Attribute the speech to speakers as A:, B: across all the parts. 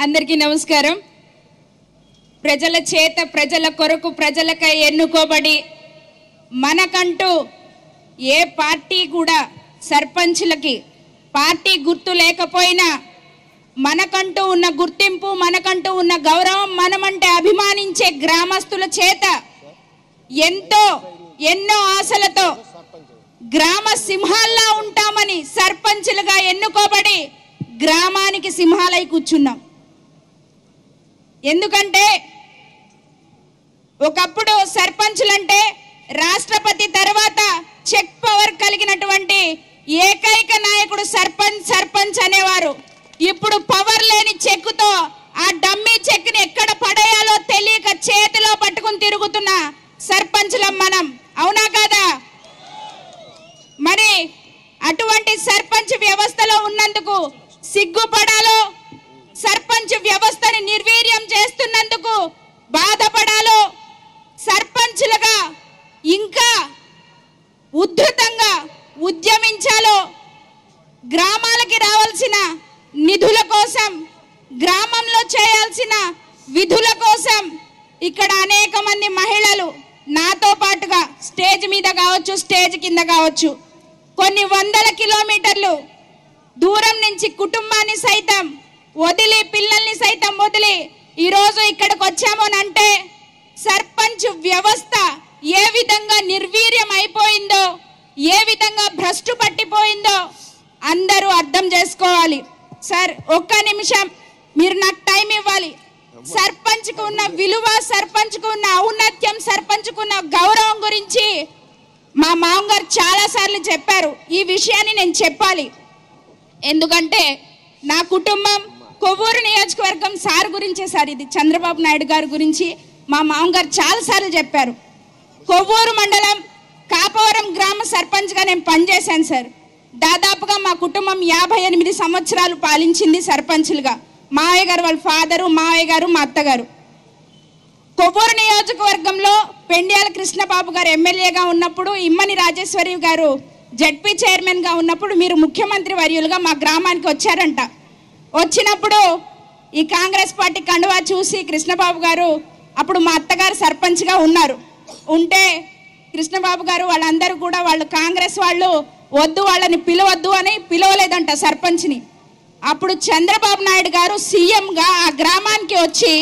A: అందరికీ నమస్కారం. ప్రజల చేత ప్రజల కొరకు ప్రజలకై ఎన్నుకోబడి మనకంటూ ఏ పార్టీ కూడా సర్పంచ్లకి పార్టీ గుర్తు లేకపోయినా మనకంటూ ఉన్న గుర్తింపు మనకంటూ ఉన్న గౌరవం మనమంటే అభిమానించే గ్రామస్తుల చేత ఎన్నో ఆశలతో గ్రామ సింహాల్లా ఉంటామని సర్పంచ్లుగా ఎన్నుకోబడి గ్రామానికి సింహాలై కూర్చున్నాం. ఎందుకంటే ఒకప్పుడు సర్పంచ్లంటే రాష్ట్రపతి తర్వాత చెక్ పవర్ కలిగినటువంటి ఏకైక నాయకుడు సర్పంచ్ అనేవారు. ఇప్పుడు పవర్ లేని చెక్కుతో ఆ డమ్మీ చెక్ని ఎక్కడ పడేయాలో తెలియక చేతిలో పట్టుకుని తిరుగుతున్న సర్పంచ్లం మనం. అవునా కాదా? మరి అటువంటి సర్పంచ్ వ్యవస్థలో ఉన్నందుకు సిగ్గుపడాలో, సర్పంచ్ వ్యవస్థని నిర్వీర్యం చేస్తున్నందుకు బాధపడాలో, సర్పంచ్లుగా ఇంకా ఉద్ధృతంగా ఉద్యమించాలో, గ్రామాలకి రావాల్సిన నిధుల కోసం, గ్రామంలో చేయాల్సిన విధుల కోసం ఇక్కడ అనేక మంది మహిళలు నాతో పాటుగా స్టేజ్ మీద కావచ్చు, స్టేజ్ కింద కావచ్చు, కొన్ని వందల కిలోమీటర్లు దూరం నుంచి కుటుంబాన్ని సైతం వదిలి, పిల్లల్ని సైతం వదిలి ఈరోజు ఇక్కడికి వచ్చామోనంటే సర్పంచ్ వ్యవస్థ ఏ విధంగా నిర్వీర్యం అయిపోయిందో, ఏ విధంగా భ్రష్టు పట్టిపోయిందో అందరూ అర్థం చేసుకోవాలి. సార్, ఒక్క నిమిషం మీరు నాకు టైం ఇవ్వాలి. సర్పంచ్కు ఉన్న విలువ, సర్పంచ్కు ఉన్న ఔన్నత్యం, సర్పంచ్కు ఉన్న గౌరవం గురించి మా మామగారు చాలాసార్లు చెప్పారు. ఈ విషయాన్ని నేను చెప్పాలి. ఎందుకంటే నా కుటుంబం కొవ్వూరు నియోజకవర్గం సార్ గురించే సార్, ఇది చంద్రబాబు నాయుడు గారి గురించి మా మామగారు చాలాసార్లు చెప్పారు. కొవ్వూరు మండలం కాపవరం గ్రామ సర్పంచ్గా నేను పనిచేశాను సార్. దాదాపుగా మా కుటుంబం 58 సంవత్సరాలు పాలించింది సర్పంచ్లుగా. మావయ్య గారు వాళ్ళ ఫాదరు, మావయ్య గారు, మా అత్తగారు. కొవ్వూరు నియోజకవర్గంలో పెండ్యాల కృష్ణబాబు గారు ఎమ్మెల్యేగా ఉన్నప్పుడు, ఇమ్మని రాజేశ్వరి గారు జడ్పీ చైర్మన్గా ఉన్నప్పుడు మీరు ముఖ్యమంత్రి వర్యులుగా మా గ్రామానికి వచ్చారంట. వచ్చినప్పుడు ఈ కాంగ్రెస్ పార్టీ కండువా చూసి కృష్ణబాబు గారు, అప్పుడు మా అత్తగారు సర్పంచ్గా ఉన్నారు, ఉంటే కృష్ణబాబు గారు వాళ్ళందరూ కూడా వాళ్ళు కాంగ్రెస్ వాళ్ళు వద్దు, వాళ్ళని పిలవద్దు అని పిలవలేదంట సర్పంచ్ని. అప్పుడు చంద్రబాబు నాయుడు గారు సీఎంగా ఆ గ్రామానికి వచ్చి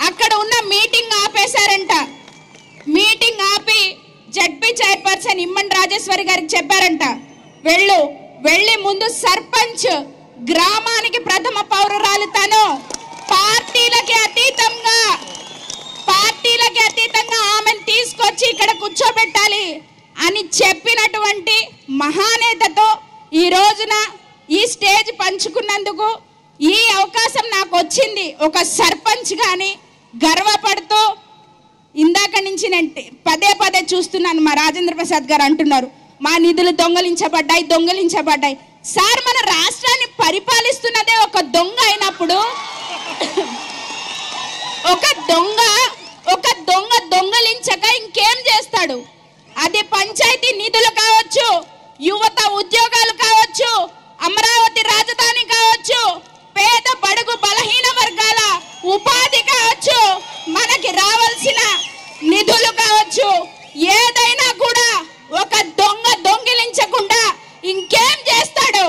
A: అక్కడ ఉన్న మీటింగ్ ఆపేశారంట. మీటింగ్ ఆపి జడ్పీ చైర్పర్సన్ ఇమ్మని రాజేశ్వరి గారికి చెప్పారంట, వెళ్ళి ముందు సర్పంచ్ గ్రామానికి ప్రథమ పౌరురాలు తను, పార్టీలకి అతీతంగా ఆమెను తీసుకొచ్చి ఇక్కడ కూర్చోబెట్టాలి అని చెప్పినటువంటి మహానేతతో ఈ రోజున ఈ స్టేజ్ పంచుకున్నందుకు, ఈ అవకాశం నాకు వచ్చింది ఒక సర్పంచ్ గాని గర్వపడుతూ, ఇందాక నుంచి నేను పదే చూస్తున్నాను. మా రాజేంద్ర ప్రసాద్ గారు అంటున్నారు మా నిధులు దొంగలించబడ్డాయి. సార్, మన రాష్ట్రాన్ని పరిపాలిస్తున్నదే ఒక దొంగ అయినప్పుడు ఒక దొంగ దొంగలించక ఇంకేం చేస్తాడు? అది పంచాయతీ నిధులు కావచ్చు, యువత ఉద్యోగాలు కావచ్చు, అమరావతి రాజధాని కావచ్చు, పేద బడుగు బలహీన వర్గాల ఉపాధి కావచ్చు, మనకి రావాల్సిన నిధులు కావచ్చు, ఏదైనా కూడా ఒక దొంగ దొంగిలించకుండా ఇంకేం చేస్తాడు?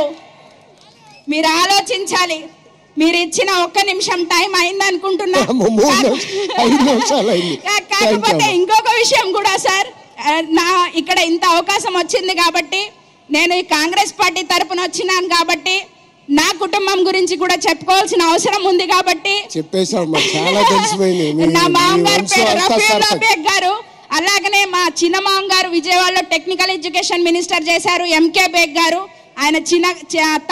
A: మీరు ఆలోచించాలి. మీరు ఇచ్చిన ఒక్క నిమిషం టైం అయింది అనుకుంటున్నా. కాకపోతే ఇంకొక విషయం కూడా సార్, ఇక్కడ ఇంత అవకాశం వచ్చింది కాబట్టి, నేను ఈ కాంగ్రెస్ పార్టీ తరపున వచ్చినాను కాబట్టి నా కుటుంబం గురించి కూడా చెప్పుకోవాల్సిన అవసరం ఉంది కాబట్టి నా మామగారు పేరు రఫీవుల్లా బేగ్ గారు, అలాగనే మా చిన్న మామగారు విజయవాడలో టెక్నికల్ ఎడ్యుకేషన్ మినిస్టర్ చేశారు ఎంకే బేగ్ గారు. ఆయన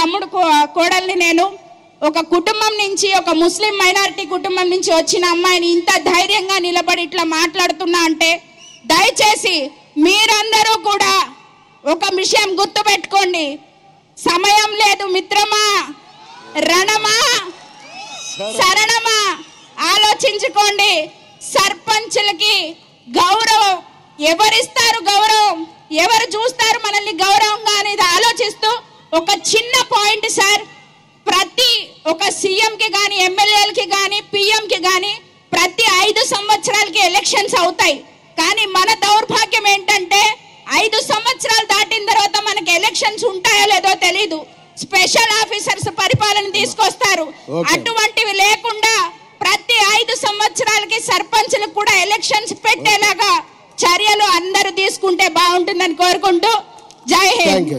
A: తమ్ముడు కోడల్ని నేను. ఒక కుటుంబం నుంచి, ఒక ముస్లిం మైనారిటీ కుటుంబం నుంచి వచ్చిన అమ్మాయిని ఇంత ధైర్యంగా నిలబడి ఇట్లా మాట్లాడుతున్నా అంటే, దయచేసి మీరందరూ కూడా ఒక విషయం గుర్తుపెట్టుకోండి. సమయం లేదు మిత్రమా, రణమా, శరణమా, ఆలోచించుకోండి. సర్పంచ్లకి గౌరవం ఎవరిస్తారు? గౌరవం ఎవరు చూస్తారు మనల్ని గౌరవంగా అనేది ఆలోచిస్తూ ఒక చిన్న పాయింట్ సార్, ప్రతి ఒక సీఎం కి గాని ఎమ్మెల్యేలకి గాని పిఎం కి గాని ప్రతి 5 సంవత్సరాలకి ఎలక్షన్స్ అవుతాయి. కానీ మన దౌర్భాగ్యం ఏంటంటే 5 సంవత్సరాలు దాటిన తర్వాత మనకి ఎలక్షన్స్ ఉంటాయో లేదో తెలీదు. స్పెషల్ ఆఫీసర్స్ పరిపాలన తీసుకొస్తారు. అటువంటివి లేకుండా ప్రతి 5 సంవత్సరాలకి సర్పంచ్లకు కూడా ఎలక్షన్స్ పెట్టేలాగా చర్యలు అందరూ తీసుకుంటే బాగుంటుందని కోరుకుంటూ జై హింద్.